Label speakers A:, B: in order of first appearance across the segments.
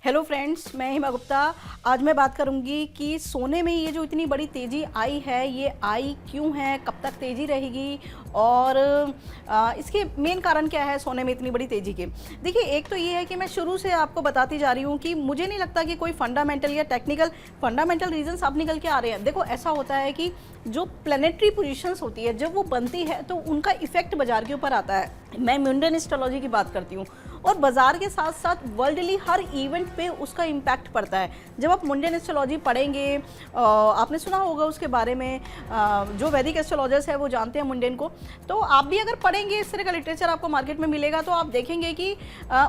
A: Hello friends, मैं हिमा गुप्ता। आज मैं बात करूंगी कि सोने में ये जो इतनी बड़ी तेज़ी आई है, ये आई क्यों है, कब तक तेज़ी रहेगी और इसके मेन कारण क्या है सोने में इतनी बड़ी तेज़ी के। देखिए, एक तो ये है कि मैं शुरू से आपको बताती जा रही हूँ कि मुझे नहीं लगता कि कोई फंडामेंटल या टेक्निकल फंडामेंटल रीजंस अब निकल के आ रहे हैं। देखो, ऐसा होता है कि जो प्लानिटरी पोजीशंस होती है जब वो बनती है तो उनका इफेक्ट बाजार के ऊपर आता है। मैं मुंडन एस्ट्रोलॉजी की बात करती हूँ और बाजार के साथ साथ वर्ल्डली हर इवेंट पे उसका इम्पैक्ट पड़ता है। जब आप मुंडन एस्ट्रोलॉजी पढ़ेंगे, आपने सुना होगा उसके बारे में, जो वैदिक एस्ट्रोलॉजर्स है वो जानते हैं मुंडन को, तो आप भी अगर पढ़ेंगे, इस तरह का लिटरेचर आपको मार्केट में मिलेगा तो आप देखेंगे कि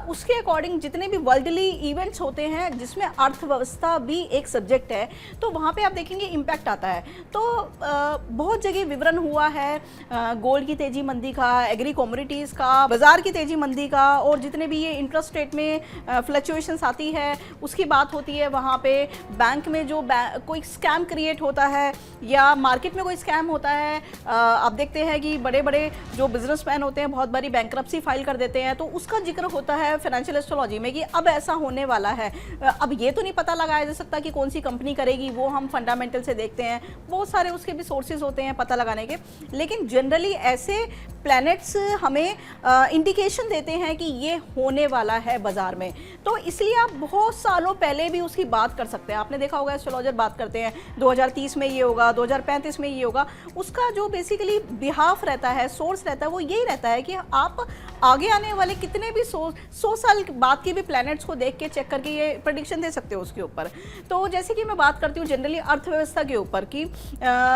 A: उसके अकॉर्डिंग जितने भी वर्ल्डली इवेंट्स होते हैं जिसमें अर्थव्यवस्था भी एक सब्जेक्ट है, तो वहाँ पर आप देखेंगे इम्पैक्ट आता है। तो बहुत जगह विवरण हुआ है गोल्ड की तेजी मंदी का, एग्री कमोडिटीज़ का, बाजार की तेजी मंदी का, और जितने भी ये इंटरेस्ट रेट में फ्लक्चुएशंस आती है उसकी बात होती है। वहाँ पे बैंक में जो कोई स्कैम क्रिएट होता है या मार्केट में कोई स्कैम होता है, आप देखते हैं कि बड़े बड़े जो बिजनेसमैन होते हैं बहुत बारी बैंकरप्सी फाइल कर देते हैं, तो उसका जिक्र होता है फाइनेंशियल एस्ट्रोलॉजी में कि अब ऐसा होने वाला है। अब ये तो नहीं पता लगाया जा सकता कि कौन सी कंपनी करेगी, वो हम फंडामेंटल से देखते हैं, बहुत सारे उसके भी सोर्सेज होते हैं पता लगाने के, लेकिन जनरली ऐसे प्लैनेट्स हमें इंडिकेशन देते हैं कि ये होने वाला है बाजार में। तो इसलिए आप बहुत सालों पहले भी उसकी बात कर सकते हैं। आपने देखा होगा एस्ट्रोलॉजर बात करते हैं 2030 में ये होगा, 2035 में ये होगा। उसका जो बेसिकली बिहाफ रहता है, सोर्स रहता है, वो यही रहता है कि आप आगे आने वाले कितने भी 100 साल बाद के भी प्लैनेट्स को देख के चेक करके ये प्रेडिक्शन दे सकते हो उसके ऊपर। तो जैसे कि मैं बात करती हूँ जनरली अर्थव्यवस्था के ऊपर कि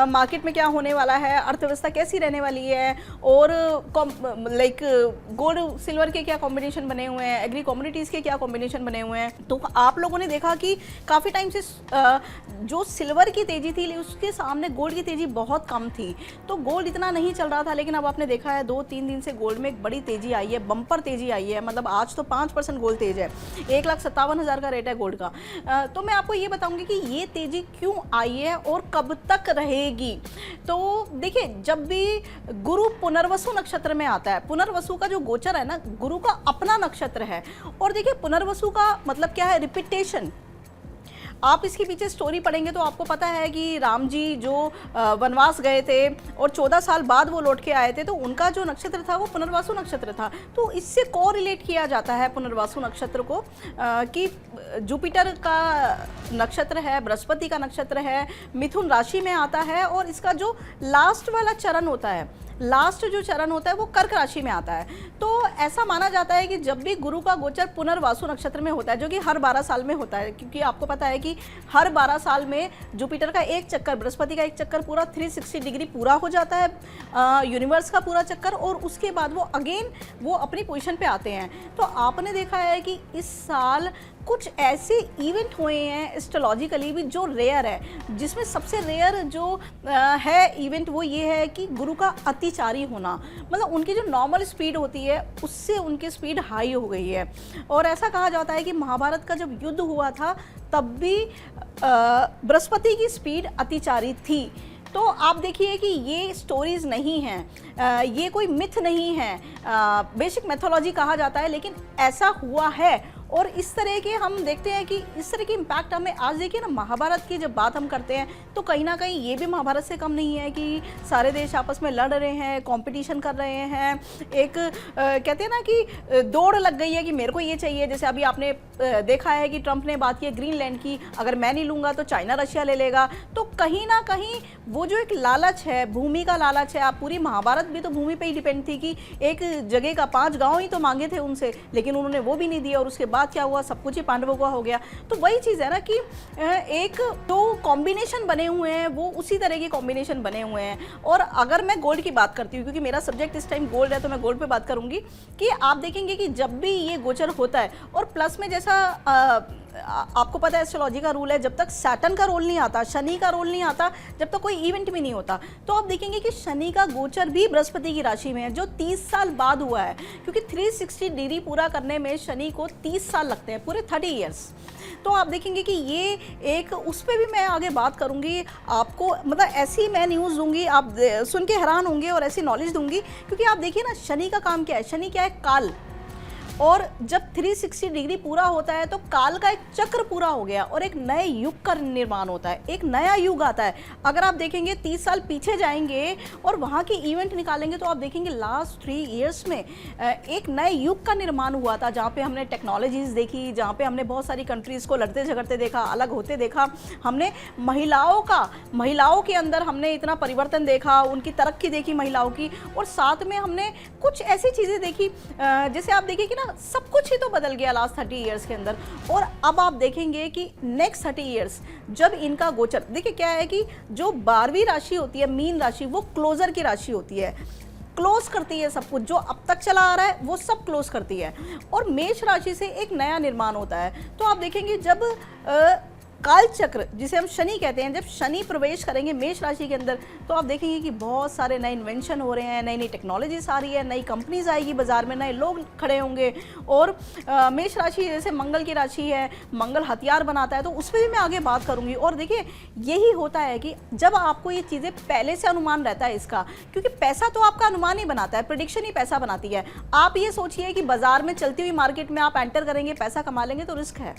A: मार्केट में क्या होने वाला है, अर्थव्यवस्था कैसी रहने वाली है, और लाइक गोल्ड सिल्वर के क्या कॉम्बिनेशन बने हुए हैं, एग्री कमोडिटीज़ के क्या कॉम्बिनेशन बने हुए हैं। तो आप लोगों ने देखा कि काफ़ी टाइम से जो सिल्वर की तेज़ी थी उसके सामने गोल्ड की तेज़ी बहुत कम थी, तो गोल्ड इतना नहीं चल रहा था। लेकिन अब आपने देखा है 2-3 दिन से गोल्ड में एक बड़ी तेज़ी आई है, बम्पर तेज़ी आई है। मतलब आज तो 5% गोल्ड तेज है, 1,57,000 का रेट है गोल्ड का। तो मैं आपको ये बताऊंगी कि ये तेज़ी क्यों आई है और कब तक रहेगी। तो देखिए, जब भी गुरु पुनर्वसु नक्षत्र में आता है, पुनर्वसु का जो गोचर है ना, गुरु का अपना नक्षत्र है, और देखिए पुनर्वसु का मतलब क्या है, रिपीटेशन। आप इसके पीछे स्टोरी पढ़ेंगे तो आपको पता है कि राम जी जो वनवास गए थे और 14 साल बाद वो लौट के आए थे, तो उनका जो नक्षत्र था वो पुनर्वसु नक्षत्र था। तो इससे कोरिलेट किया जाता है पुनर्वसु नक्षत्र को कि जुपिटर का नक्षत्र है, बृहस्पति का नक्षत्र है, मिथुन राशि में आता है, और इसका जो लास्ट वाला चरण होता है, लास्ट जो चरण होता है वो कर्क राशि में आता है। तो ऐसा माना जाता है कि जब भी गुरु का गोचर पुनर्वसु नक्षत्र में होता है, जो कि हर 12 साल में होता है, क्योंकि आपको पता है कि हर 12 साल में जुपिटर का एक चक्कर, बृहस्पति का एक चक्कर पूरा 360 डिग्री पूरा हो जाता है, यूनिवर्स का पूरा चक्कर, और उसके बाद वो अगेन वो अपनी पोजीशन पे आते हैं। तो आपने देखा है कि इस साल कुछ ऐसे इवेंट हुए हैं एस्ट्रोलॉजिकली भी जो रेयर है, जिसमें सबसे रेयर जो है इवेंट वो ये है कि गुरु का अतिचारी होना। मतलब उनकी जो नॉर्मल स्पीड होती है उससे उनकी स्पीड हाई हो गई है। और ऐसा कहा जाता है कि महाभारत का जब युद्ध हुआ था तब भी बृहस्पति की स्पीड अतिचारी थी। तो आप देखिए कि ये स्टोरीज नहीं हैं, ये कोई मिथ नहीं है, बेसिक मैथोलॉजी कहा जाता है, लेकिन ऐसा हुआ है। और इस तरह के हम देखते हैं कि इस तरह की इम्पैक्ट हमें आज देखिए ना, महाभारत की जब बात हम करते हैं तो कहीं ना कहीं ये भी महाभारत से कम नहीं है कि सारे देश आपस में लड़ रहे हैं, कंपटीशन कर रहे हैं, एक कहते हैं ना कि दौड़ लग गई है कि मेरे को ये चाहिए। जैसे अभी आपने देखा है कि ट्रंप ने बात की है ग्रीनलैंड की, अगर मैं नहीं लूँगा तो चाइना रशिया ले लेगा। तो कहीं ना कहीं वो जो एक लालच है, भूमि का लालच है, आप पूरी महाभारत भी तो भूमि पर ही डिपेंड थी कि एक जगह का 5 गाँव ही तो मांगे थे उनसे, लेकिन उन्होंने वो भी नहीं दिया, और उसके बाद क्या हुआ, सब कुछ ही पांडवों का हो गया। तो वही चीज़ है ना कि एक तो कॉम्बिनेशन बने हुए हैं, वो उसी तरह के कॉम्बिनेशन बने हुए हैं। और अगर मैं गोल्ड की बात करती हूँ, क्योंकि मेरा सब्जेक्ट इस टाइम गोल्ड है, तो मैं गोल्ड पे बात करूँगी कि आप देखेंगे कि जब भी ये गोचर होता है, और प्लस में जैसा आपको पता है एस्ट्रोलॉजी का रूल है, जब तक सैटर्न का रोल नहीं आता, शनि का रोल नहीं आता, जब तक कोई इवेंट भी नहीं होता। तो आप देखेंगे कि शनि का गोचर भी बृहस्पति की राशि में है, जो 30 साल बाद हुआ है, क्योंकि 360 डिग्री पूरा करने में शनि को 30 साल लगते हैं, पूरे 30 ईयर्स। तो आप देखेंगे कि ये एक, उस पर भी मैं आगे बात करूंगी आपको, मतलब ऐसी मैं न्यूज़ दूंगी, आप सुन के हैरान होंगे, और ऐसी नॉलेज दूंगी। क्योंकि आप देखिए ना, शनि का काम क्या है, शनि क्या है, काल। और जब 360 डिग्री पूरा होता है तो काल का एक चक्र पूरा हो गया और एक नए युग का निर्माण होता है, एक नया युग आता है। अगर आप देखेंगे 30 साल पीछे जाएंगे और वहाँ की इवेंट निकालेंगे तो आप देखेंगे लास्ट 3 इयर्स में एक नए युग का निर्माण हुआ था, जहाँ पे हमने टेक्नोलॉजीज़ देखी, जहाँ पे हमने बहुत सारी कंट्रीज़ को लड़ते झगड़ते देखा, अलग होते देखा। हमने महिलाओं के अंदर हमने इतना परिवर्तन देखा, उनकी तरक्की देखी महिलाओं की, और साथ में हमने कुछ ऐसी चीज़ें देखी जैसे आप देखिए कि ना सब कुछ ही तो बदल गया लास्ट 30 इयर्स के अंदर। और अब आप देखेंगे कि नेक्स्ट 30 इयर्स जब इनका गोचर, देखिए क्या है कि जो 12वीं राशि होती है मीन राशि, वो क्लोजर की राशि होती है, क्लोज करती है सब कुछ जो अब तक चला आ रहा है वो सब क्लोज करती है, और मेष राशि से एक नया निर्माण होता है। तो आप देखेंगे जब काल चक्र जिसे हम शनि कहते हैं, जब शनि प्रवेश करेंगे मेष राशि के अंदर तो आप देखेंगे कि बहुत सारे नए इन्वेंशन हो रहे हैं, नई नई टेक्नोलॉजीज आ रही है, नई कंपनीज आएगी बाजार में, नए लोग खड़े होंगे। और मेष राशि जैसे मंगल की राशि है, मंगल हथियार बनाता है, तो उस पर भी मैं आगे बात करूंगी। और देखिए यही होता है कि जब आपको ये चीज़ें पहले से अनुमान रहता है इसका, क्योंकि पैसा तो आपका अनुमान ही बनाता है, प्रेडिक्शन ही पैसा बनाती है। आप ये सोचिए कि बाजार में चलती हुई मार्केट में आप एंटर करेंगे, पैसा कमा लेंगे तो रिस्क है।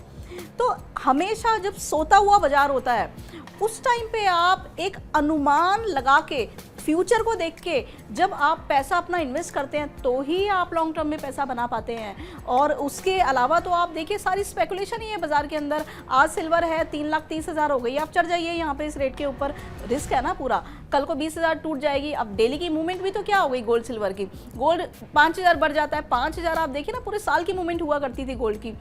A: तो हमेशा जब सोता हुआ बाजार होता है उस टाइम पे आप एक अनुमान लगा के, फ्यूचर को देख के जब आप पैसा अपना इन्वेस्ट करते हैं तो ही आप लॉन्ग टर्म में पैसा बना पाते हैं। और उसके अलावा तो आप देखिए सारी स्पेकुलेशन ही है बाजार के अंदर। आज सिल्वर है 3,30,000 हो गई, आप चढ़ जाइए यहाँ पे इस रेट के ऊपर, रिस्क है ना पूरा। कल को 20,000 टूट जाएगी। अब डेली की मूवमेंट भी तो क्या हो गई गोल्ड सिल्वर की, गोल्ड 5,000 बढ़ जाता है, 5,000 आप देखिए ना पूरे साल की मूवमेंट हुआ करती थी गोल्ड की।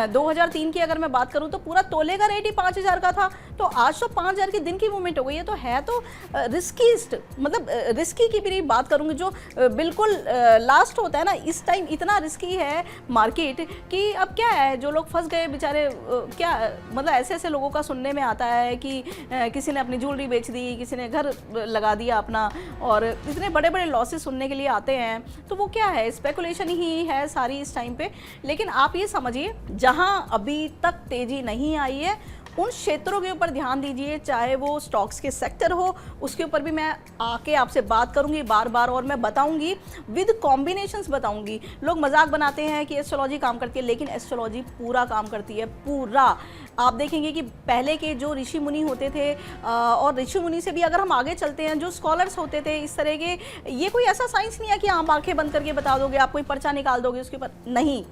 A: 2003 की अगर मैं बात करूँ तो पूरा तोले का रेट ही 5,000 का था, तो आज तो 5,000 की दिन की मूवमेंट हो गई है। तो है तो रिस्कीस्ट, मतलब रिस्की की भी बात करूंगी, जो बिल्कुल लास्ट होता है ना, इस टाइम इतना रिस्की है मार्केट कि अब क्या है, जो लोग फंस गए बेचारे, क्या मतलब ऐसे ऐसे लोगों का सुनने में आता है कि किसी ने अपनी ज्वेलरी बेच दी, किसी ने घर लगा दिया अपना, और इतने बड़े बड़े लॉसेस सुनने के लिए आते हैं। तो वो क्या है, स्पेकुलेशन ही है सारी इस टाइम पे। लेकिन आप ये समझिए जहां अभी तक तेजी नहीं आई है उन क्षेत्रों के ऊपर ध्यान दीजिए, चाहे वो स्टॉक्स के सेक्टर हो, उसके ऊपर भी मैं आके आपसे बात करूंगी बार बार, और मैं बताऊंगी विद कॉम्बिनेशंस बताऊंगी। लोग मजाक बनाते हैं कि एस्ट्रोलॉजी काम करती है, लेकिन एस्ट्रोलॉजी पूरा काम करती है, पूरा। आप देखेंगे कि पहले के जो ऋषि मुनि होते थे, और ऋषि मुनि से भी अगर हम आगे चलते हैं, जो स्कॉलर्स होते थे इस तरह के, ये कोई ऐसा साइंस नहीं है कि आप आंखें बंद करके बता दोगे, आप कोई पर्चा निकाल दोगे उसके ऊपर, नहीं।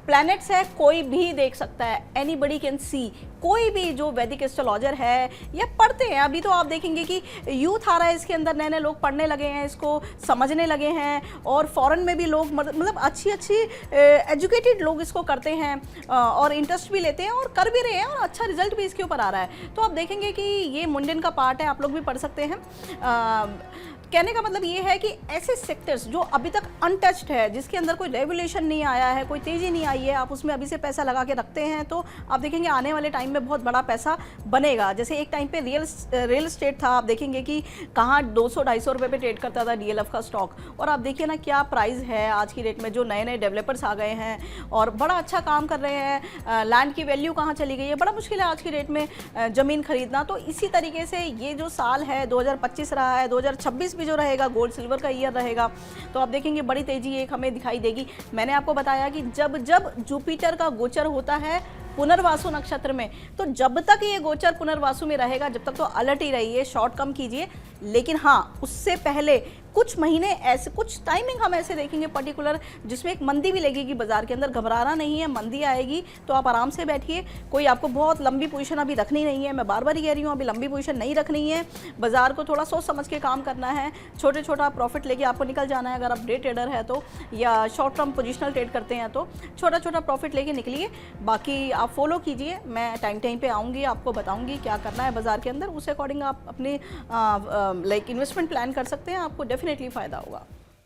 A: प्लैनेट्स है, कोई भी देख सकता है, एनीबडी कैन सी। कोई भी जो वैदिक एस्ट्रोलॉजर है या पढ़ते हैं, अभी तो आप देखेंगे कि यूथ आ रहा है इसके अंदर, नए नए लोग पढ़ने लगे हैं, इसको समझने लगे हैं, और फॉरेन में भी लोग मतलब अच्छी अच्छी एजुकेटेड लोग इसको करते हैं और इंटरेस्ट भी लेते हैं और कर भी रहे हैं, और अच्छा रिजल्ट भी इसके ऊपर आ रहा है। तो आप देखेंगे कि ये मुंडन का पार्ट है, आप लोग भी पढ़ सकते हैं। कहने का मतलब ये है कि ऐसे सेक्टर्स जो अभी तक अनटच्ड है, जिसके अंदर कोई रेवोल्यूशन नहीं आया है, कोई तेज़ी नहीं आई है, आप उसमें अभी से पैसा लगा के रखते हैं तो आप देखेंगे आने वाले टाइम में बहुत बड़ा पैसा बनेगा। जैसे एक टाइम पे रियल एस्टेट था, आप देखेंगे कि कहाँ 200-250 रुपये पे ट्रेड करता था DLF का स्टॉक, और आप देखिए ना क्या प्राइस है आज की डेट में। जो नए नए डेवलपर्स आ गए हैं और बड़ा अच्छा काम कर रहे हैं, लैंड की वैल्यू कहाँ चली गई है, बड़ा मुश्किल है आज की डेट में ज़मीन खरीदना। तो इसी तरीके से ये जो साल है 2025 रहा है, 2026 जो रहेगा गोल्ड सिल्वर का ईयर रहेगा, तो आप देखेंगे बड़ी तेजी एक हमें दिखाई देगी। मैंने आपको बताया कि जब जब जुपिटर का गोचर होता है पुनर्वासु नक्षत्र में, तो जब तक ये गोचर पुनर्वासु में रहेगा जब तक तो अलर्ट ही रहिए, शॉर्ट कम कीजिए। लेकिन हाँ, उससे पहले कुछ महीने ऐसे, कुछ टाइमिंग हम ऐसे देखेंगे पर्टिकुलर जिसमें एक मंदी भी लगेगी बाजार के अंदर। घबराना नहीं है, मंदी आएगी तो आप आराम से बैठिए, कोई आपको बहुत लंबी पोजीशन अभी रखनी नहीं है। मैं बार बार ही कह रही हूँ, अभी लंबी पोजीशन नहीं रखनी है, बाजार को थोड़ा सोच समझ के काम करना है, छोटे छोटा प्रॉफिट लेके आपको निकल जाना है। अगर आप डे ट्रेडर है तो, या शॉर्ट टर्म पोजिशनल ट्रेड करते हैं तो छोटा छोटा प्रॉफिट लेके निकलिए, बाकी आप फॉलो कीजिए। मैं टाइम टाइम पे आऊँगी, आपको बताऊँगी क्या करना है बाजार के अंदर, उस अकॉर्डिंग आप अपने लाइक इन्वेस्टमेंट प्लान कर सकते हैं, आपको डेफिनेटली फ़ायदा होगा।